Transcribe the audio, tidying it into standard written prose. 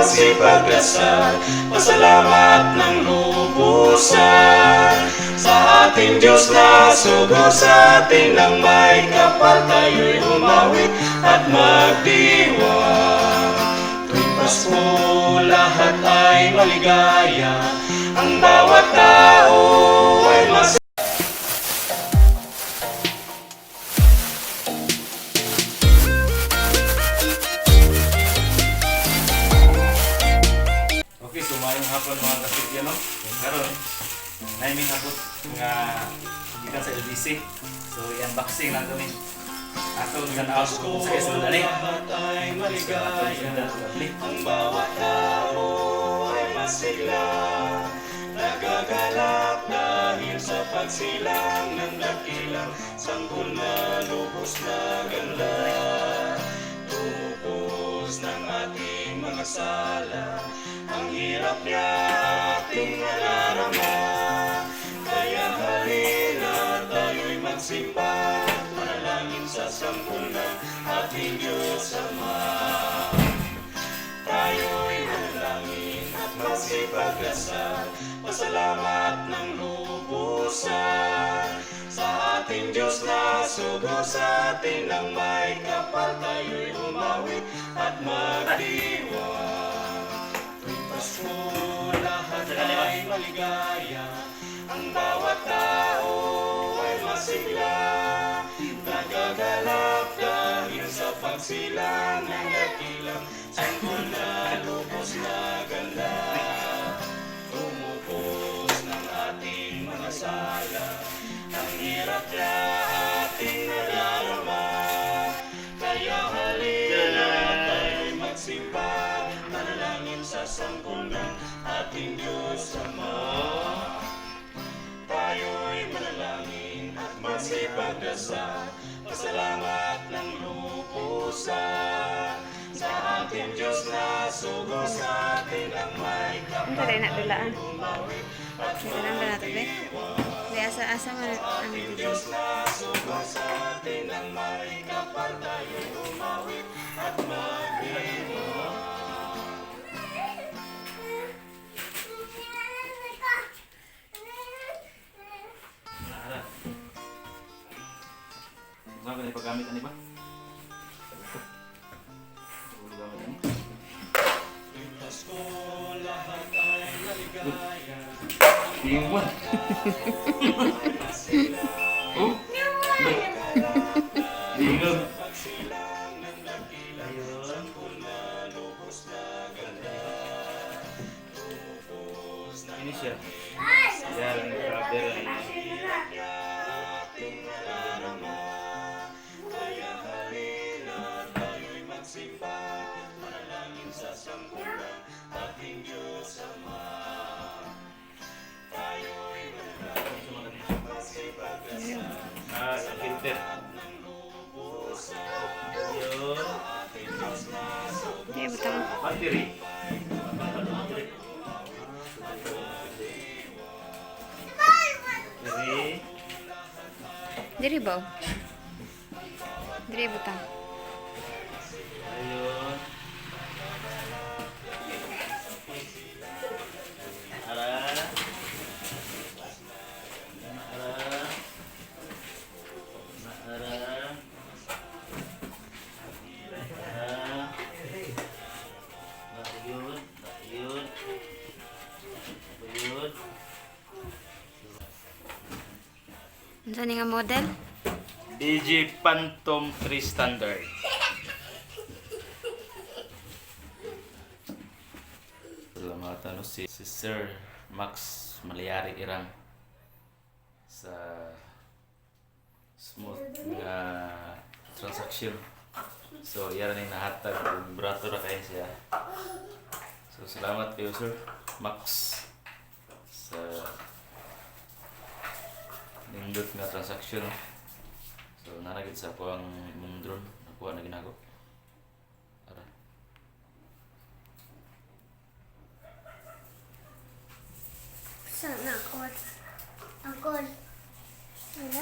magsipagdasal, pasalamat ng lubusan sa ating Diyos na sugo sa atin ng may kapal. Tayo'y umawit at magdiwang. Tuwing Pasko lahat ay maligaya, ang bawat tao ay mas. Okay, so mayong hapon mga kasityan, no? Karon, naiming abot nga gikan sa LBC. So, i-unboxing lang kami. Atong tanaw ko sa isulod ani. Ay maligaya, ang bawat tao ay masigla, nagagalak dahil sa pagsilang ng dakilang sanggol na lubos na ganda. Tumupos ng ating mga sala, ang hirap niya ating nadarama. Kaya halina tayo'y magsimba, manalangin sa sanggol ng ating Diyos Ama. Tayo'y manalangin at magsipagdasal, pasalamat ng lubusan sa ating Diyos na sugo sa atin ng may kapal. Tayo'y umawit at magdiwang. Tuwing Pasko lahat ay maligaya, ang bawat tao ay masigla, nagagalak dahil sa pagsilang ng dakilang sanggol na lubos na ganda. Tumupos ng ating mga sala, ang hirap na ating nadarama. Kaya halina tayo'y magsimba, manalangin sa sanggol ng ating Diyos Ama. Tayo'y manalangin at magsipagdasal, pasalamat ng lubusan sa ating Diyos na sugo sa atin ang may kapal. Ang nak dulaan. Umawit at Kita lang ba natin, be? Di asa man ang video. Diyos na sugo sa atin ang may kapal. Tayo'y umawit at magdiwang. Ano ba paggamit ani ba? Pasko lahat ay maligaya. Iwan. Oh. Ingat. Pagsilang ng dakilang sanggol na lubos na ganda. Tumupos na ini siya. Yan ang cover ay ating nadarama. Kaya halina tayo'y magsimba, manalangin sa sanggol ng ating Diyos Ama. Tayo'y manalangin at magsipagdasal, Sa filter. ng lubusan Yun. sa ating Diyos na sugo. Di butang. Battery. Battery. Diri ba? Diri butang. Ayun. Ara. Ayun. Ayun. Ayun. Unsa ni nga model? DG Phantom 3 Standard. Salamat si Sir Max Malayari Irang sa smooth nga transaction. So, yara ni nahatag kung brato na kayo siya. So, salamat kayo Sir Max sa nindot nga transaction. So, nanagid sa ako ang mong drone. Nakuha na ginago. Ara. Sana ako. Ako. Sana.